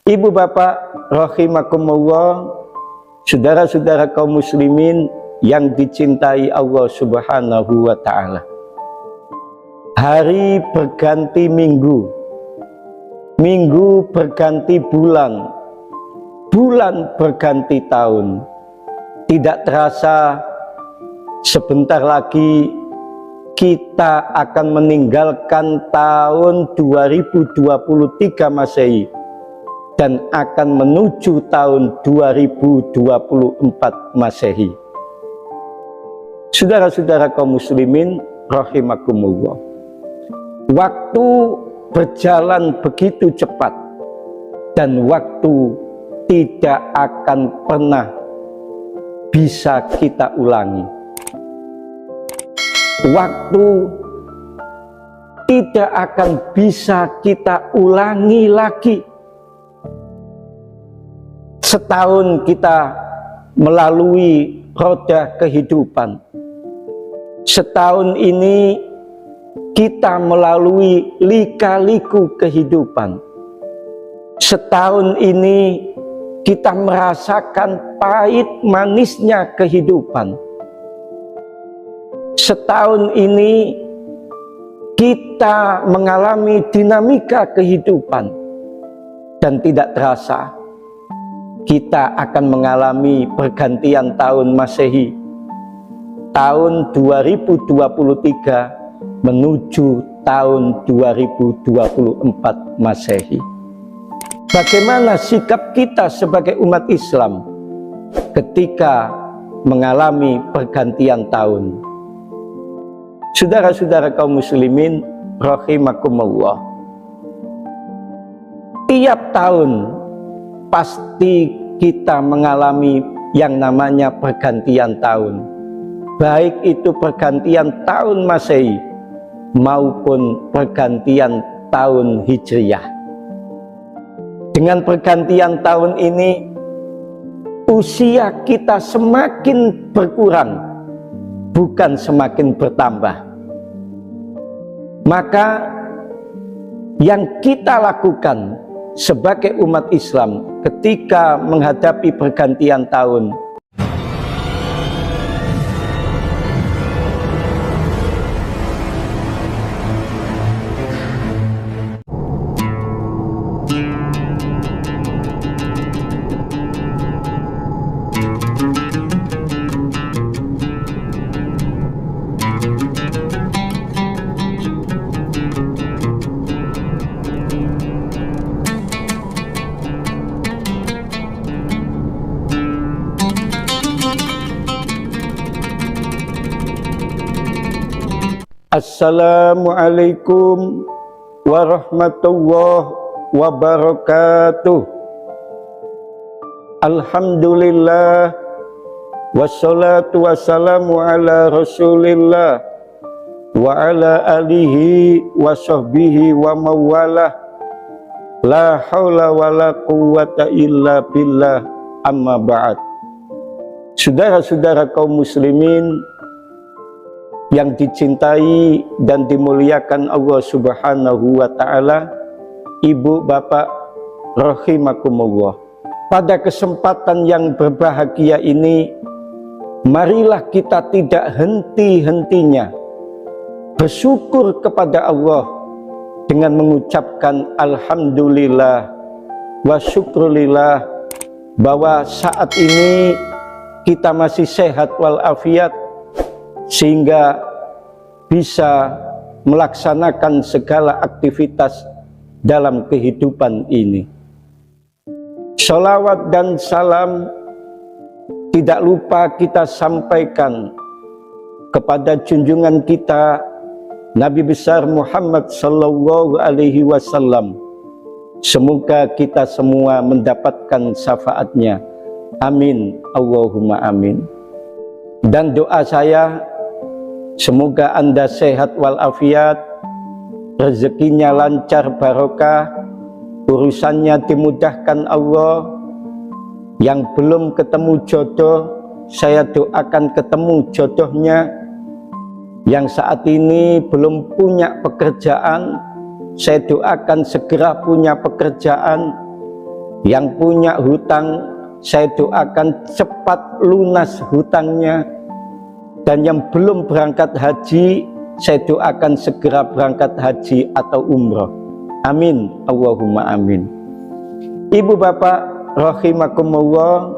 Ibu bapak rahimakumullah, saudara-saudara kaum muslimin yang dicintai Allah subhanahu wa ta'ala. Hari berganti minggu, minggu berganti bulan, bulan berganti tahun. Tidak terasa sebentar lagi kita akan meninggalkan tahun 2023 Masehi dan akan menuju tahun 2024 Masehi. Saudara-saudara kaum muslimin rahimakumullah, waktu berjalan begitu cepat dan waktu tidak akan pernah bisa kita ulangi. Waktu tidak akan bisa kita ulangi lagi. Setahun kita melalui roda kehidupan. Setahun ini kita melalui lika-liku kehidupan. Setahun ini kita merasakan pahit manisnya kehidupan. Setahun ini kita mengalami dinamika kehidupan dan tidak terasa kita akan mengalami pergantian tahun Masehi, tahun 2023 menuju tahun 2024 Masehi. Bagaimana sikap kita sebagai umat Islam ketika mengalami pergantian tahun? Saudara-saudara kaum muslimin rahimakumullah, tiap tahun pasti kita mengalami yang namanya pergantian tahun, baik itu pergantian tahun Masehi maupun pergantian tahun Hijriyah. Dengan pergantian tahun ini, usia kita semakin berkurang, bukan semakin bertambah. Maka yang kita lakukan sebagai umat Islam ketika menghadapi pergantian tahun, Assalamualaikum warahmatullahi wabarakatuh. Alhamdulillah, wassalatu wassalamu ala rasulillah wa ala alihi wa sahbihi wa mawalah, la hawla wa la quwwata illa billah, amma ba'd. Saudara-saudara kaum muslimin yang dicintai dan dimuliakan Allah subhanahu wa ta'ala, ibu bapak rahimakumullah, pada kesempatan yang berbahagia ini, marilah kita tidak henti-hentinya bersyukur kepada Allah dengan mengucapkan alhamdulillah wa syukrulillah, bahwa saat ini kita masih sehat walafiat sehingga bisa melaksanakan segala aktivitas dalam kehidupan ini. Sholawat dan salam tidak lupa kita sampaikan kepada junjungan kita Nabi besar Muhammad sallallahu alaihi wasallam. Semoga kita semua mendapatkan syafaatnya. Amin, Allahumma amin. Dan doa saya, semoga Anda sehat walafiat, rezekinya lancar barokah, urusannya dimudahkan Allah. Yang belum ketemu jodoh, saya doakan ketemu jodohnya. Yang saat ini belum punya pekerjaan, saya doakan segera punya pekerjaan. Yang punya hutang, saya doakan cepat lunas hutangnya. Dan yang belum berangkat haji, saya doakan segera berangkat haji atau umroh. Amin, Allahumma amin. Ibu bapak rahimakumullah,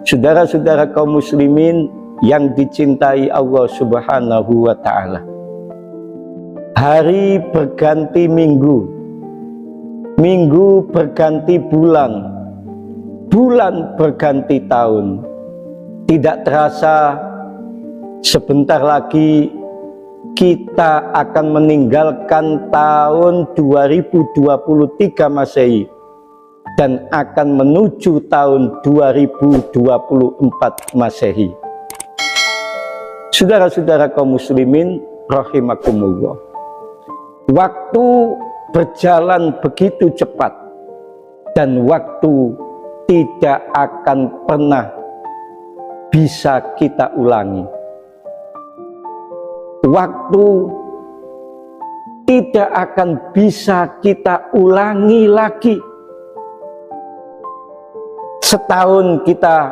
saudara-saudara kaum muslimin yang dicintai Allah subhanahu wa ta'ala. Hari berganti minggu, minggu berganti bulan, bulan berganti tahun. Tidak terasa sebentar lagi kita akan meninggalkan tahun 2023 Masehi dan akan menuju tahun 2024 Masehi. Saudara-saudara kaum muslimin rahimakumullah, waktu berjalan begitu cepat dan waktu tidak akan pernah bisa kita ulangi. Waktu tidak akan bisa kita ulangi lagi. Setahun kita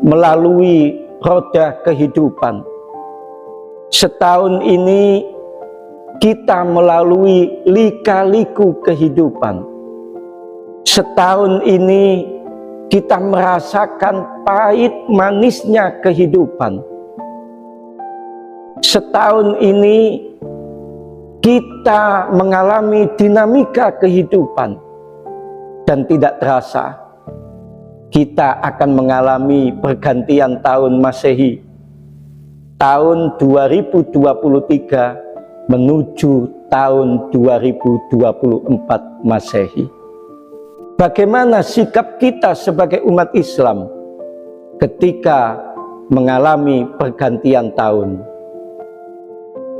melalui roda kehidupan. Setahun ini kita melalui lika-liku kehidupan. Setahun ini kita merasakan pahit manisnya kehidupan. Setahun ini kita mengalami dinamika kehidupan dan tidak terasa kita akan mengalami pergantian tahun Masehi, tahun 2023 menuju tahun 2024 Masehi. Bagaimana sikap kita sebagai umat Islam ketika mengalami pergantian tahun?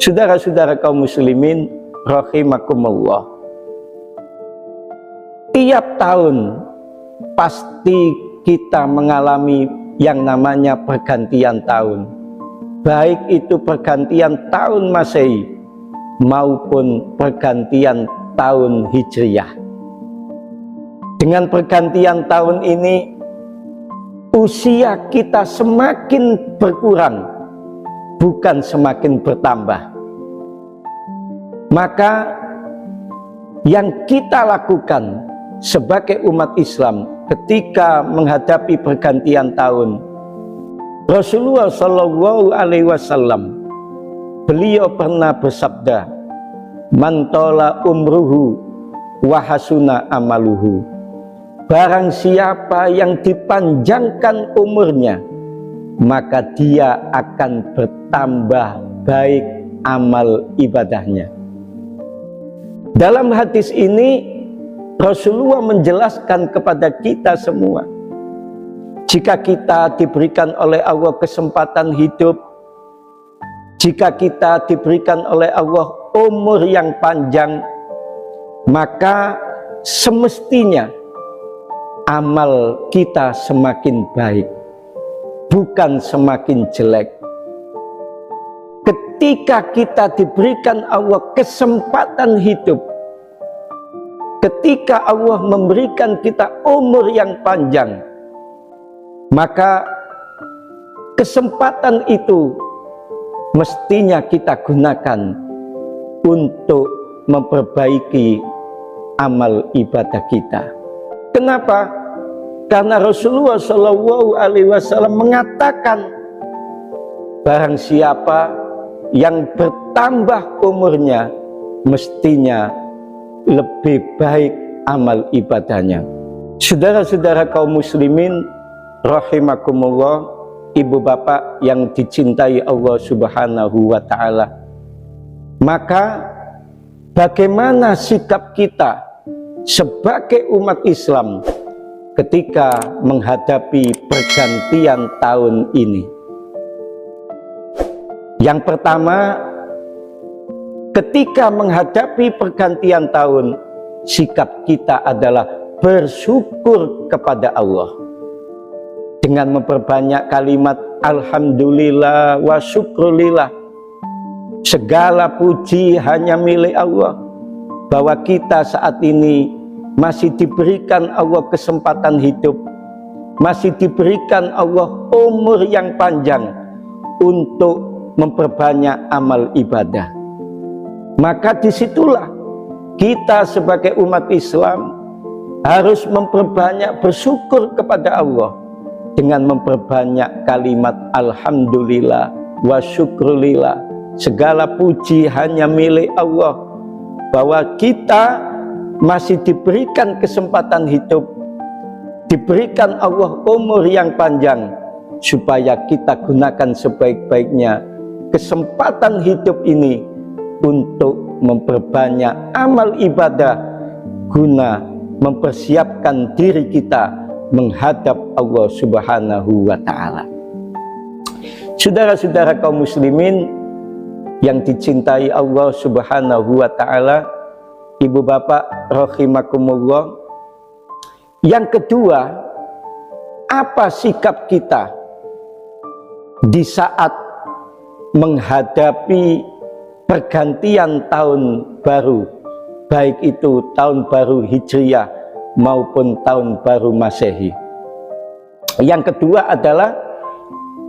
Saudara-saudara kaum muslimin rahimakumullah, tiap tahun pasti kita mengalami yang namanya pergantian tahun, baik itu pergantian tahun Masehi maupun pergantian tahun Hijriyah. Dengan pergantian tahun ini, usia kita semakin berkurang, bukan semakin bertambah. Maka yang kita lakukan sebagai umat Islam ketika menghadapi pergantian tahun, Rasulullah Shallallahu Alaihi Wasallam, beliau pernah bersabda, "Man tola umruhu wa hasuna amaluhu." Barang siapa yang dipanjangkan umurnya, maka dia akan bertambah baik amal ibadahnya. Dalam hadis ini Rasulullah menjelaskan kepada kita semua, jika kita diberikan oleh Allah kesempatan hidup, jika kita diberikan oleh Allah umur yang panjang, maka semestinya amal kita semakin baik, bukan semakin jelek. Ketika kita diberikan Allah kesempatan hidup, ketika Allah memberikan kita umur yang panjang, maka kesempatan itu mestinya kita gunakan untuk memperbaiki amal ibadah kita. Kenapa? Karena Rasulullah Shallallahu Alaihi Wasallam mengatakan, barang siapa yang bertambah umurnya, mestinya lebih baik amal ibadahnya. Saudara-saudara kaum muslimin rahimakumullah, ibu bapak yang dicintai Allah subhanahu wa ta'ala, maka bagaimana sikap kita sebagai umat Islam ketika menghadapi pergantian tahun ini? Yang pertama, ketika menghadapi pergantian tahun, sikap kita adalah bersyukur kepada Allah dengan memperbanyak kalimat alhamdulillah wa syukrulillah. Segala puji hanya milik Allah, bahwa kita saat ini masih diberikan Allah kesempatan hidup, masih diberikan Allah umur yang panjang untuk memperbanyak amal ibadah. Maka disitulah kita sebagai umat Islam harus memperbanyak bersyukur kepada Allah dengan memperbanyak kalimat alhamdulillah wa syukrulillah. Segala puji hanya milik Allah, bahwa kita masih diberikan kesempatan hidup, diberikan Allah umur yang panjang, supaya kita gunakan sebaik-baiknya kesempatan hidup ini untuk memperbanyak amal ibadah guna mempersiapkan diri kita menghadap Allah Subhanahu wa Ta'ala. Saudara-saudara kaum muslimin yang dicintai Allah Subhanahu wa Ta'ala, ibu bapak rahimakumullah, yang kedua, apa sikap kita di saat menghadapi pergantian tahun baru, baik itu tahun baru Hijriyah maupun tahun baru Masehi? Yang kedua adalah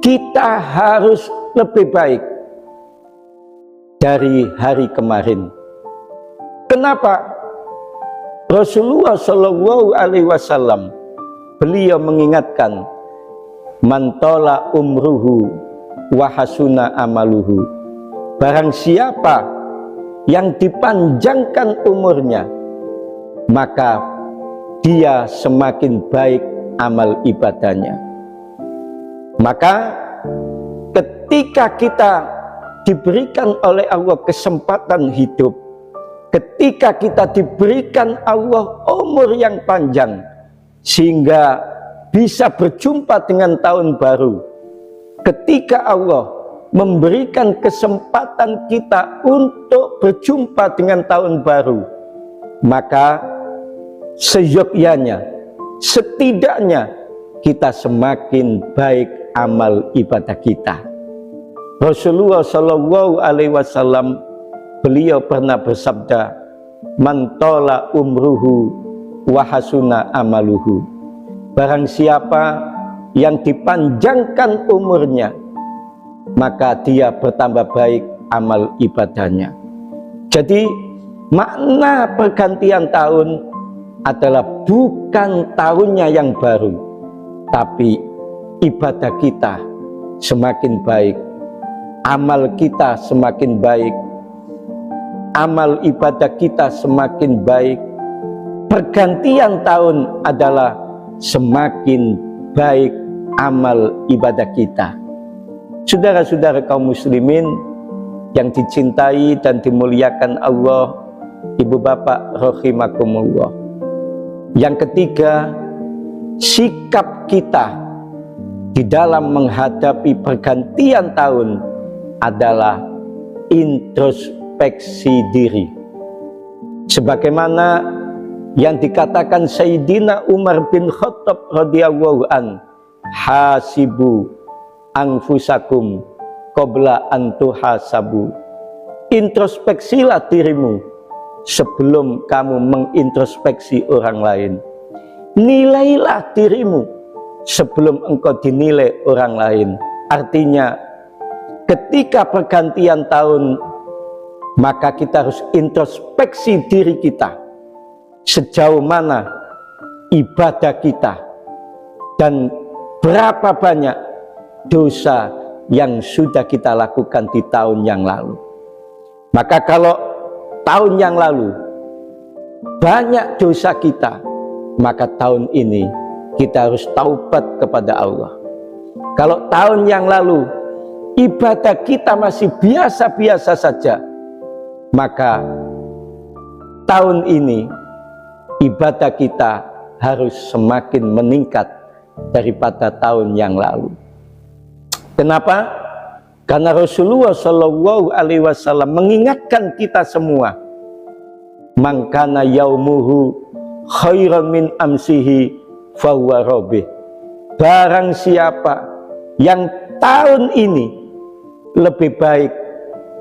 kita harus lebih baik dari hari kemarin. Kenapa? Rasulullah Shallallahu Alaihi Wasallam beliau mengingatkan, mantola umruhu wahasuna amaluhu. Barang siapa yang dipanjangkan umurnya, maka dia semakin baik amal ibadahnya. Maka ketika kita diberikan oleh Allah kesempatan hidup, ketika kita diberikan Allah umur yang panjang sehingga bisa berjumpa dengan tahun baru, ketika Allah memberikan kesempatan kita untuk berjumpa dengan tahun baru, maka seyogyanya, setidaknya kita semakin baik amal ibadah kita. Rasulullah Shallallahu Alaihi Wasallam beliau pernah bersabda, mantola umruhu wahasuna amaluhu. Barang siapa yang dipanjangkan umurnya, maka dia bertambah baik amal ibadahnya. Jadi makna pergantian tahun adalah bukan tahunnya yang baru, tapi ibadah kita semakin baik, amal kita semakin baik, amal ibadah kita semakin baik. Pergantian tahun adalah semakin baik amal ibadah kita. Saudara-saudara kaum muslimin yang dicintai dan dimuliakan Allah, ibu bapak rahimakumullah. Yang ketiga, sikap kita di dalam menghadapi pergantian tahun adalah introspeksi diri. Sebagaimana yang dikatakan Sayyidina Umar bin Khattab radhiyallahu an, hasibu anfusakum qabla an tuhasabu. Introspeksilah dirimu sebelum kamu mengintrospeksi orang lain. Nilailah dirimu sebelum engkau dinilai orang lain. Artinya ketika pergantian tahun, maka kita harus introspeksi diri kita, sejauh mana ibadah kita dan berapa banyak dosa yang sudah kita lakukan di tahun yang lalu. Maka kalau tahun yang lalu banyak dosa kita, maka tahun ini kita harus taubat kepada Allah. Kalau tahun yang lalu ibadah kita masih biasa-biasa saja, maka tahun ini ibadah kita harus semakin meningkat daripada tahun yang lalu. Kenapa? Karena Rasulullah Shallallahu Alaihi Wasallam mengingatkan kita semua, mangkana yaumuhu khairan min amsihi fahuwa robih. Barang siapa yang tahun ini lebih baik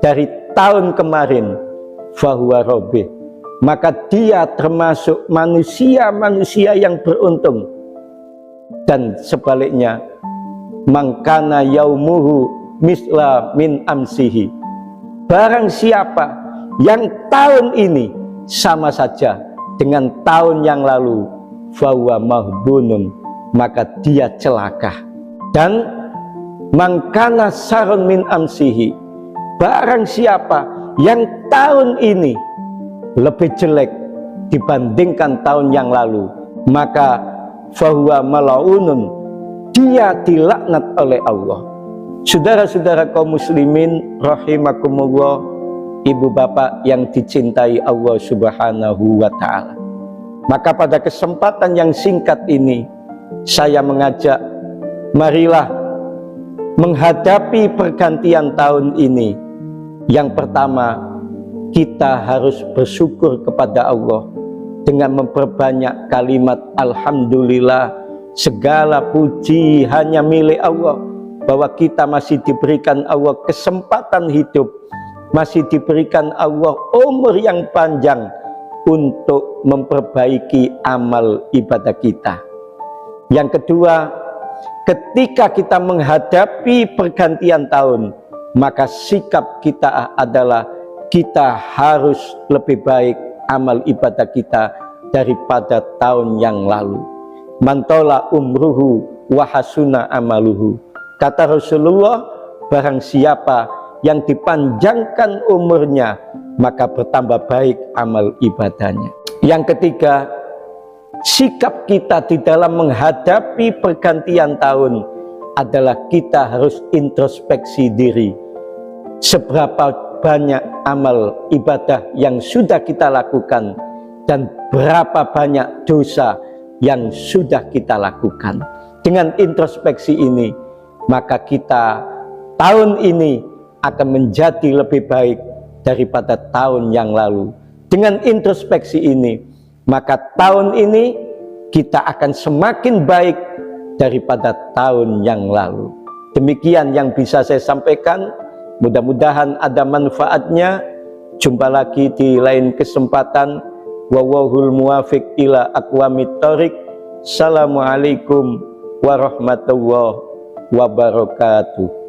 dari tahun kemarin, fahuwa robih, maka dia termasuk manusia-manusia yang beruntung. Dan sebaliknya, mangkana yaumuhu misla min amsihi, barang siapa yang tahun ini sama saja dengan tahun yang lalu, fahuwa mahbunun, maka dia celaka. Dan mangkana sarun min amsihi, barang siapa yang tahun ini lebih jelek dibandingkan tahun yang lalu, maka fahuwa malaunun, dia dilaknat oleh Allah. Saudara-saudara kaum muslimin rahimakumullah, ibu bapak yang dicintai Allah subhanahu wa ta'ala, maka pada kesempatan yang singkat ini saya mengajak, marilah menghadapi pergantian tahun ini. Yang pertama, kita harus bersyukur kepada Allah dengan memperbanyak kalimat alhamdulillah, segala puji hanya milik Allah, bahwa kita masih diberikan Allah kesempatan hidup, masih diberikan Allah umur yang panjang untuk memperbaiki amal ibadah kita. Yang kedua, ketika kita menghadapi pergantian tahun, maka sikap kita adalah kita harus lebih baik amal ibadah kita daripada tahun yang lalu. Mantola umruhu wahasuna amaluhu, kata Rasulullah, barang siapa yang dipanjangkan umurnya, maka bertambah baik amal ibadahnya. Yang ketiga, sikap kita di dalam menghadapi pergantian tahun adalah kita harus introspeksi diri. Seberapa banyak amal ibadah yang sudah kita lakukan dan berapa banyak dosa yang sudah kita lakukan. Dengan introspeksi ini, maka kita tahun ini akan menjadi lebih baik daripada tahun yang lalu. Dengan introspeksi ini, maka tahun ini kita akan semakin baik daripada tahun yang lalu. Demikian yang bisa saya sampaikan. Mudah-mudahan ada manfaatnya. Jumpa lagi di lain kesempatan. Wallahul muwafiq ila aqwamit thoriq. Assalamualaikum warahmatullahi wabarakatuh.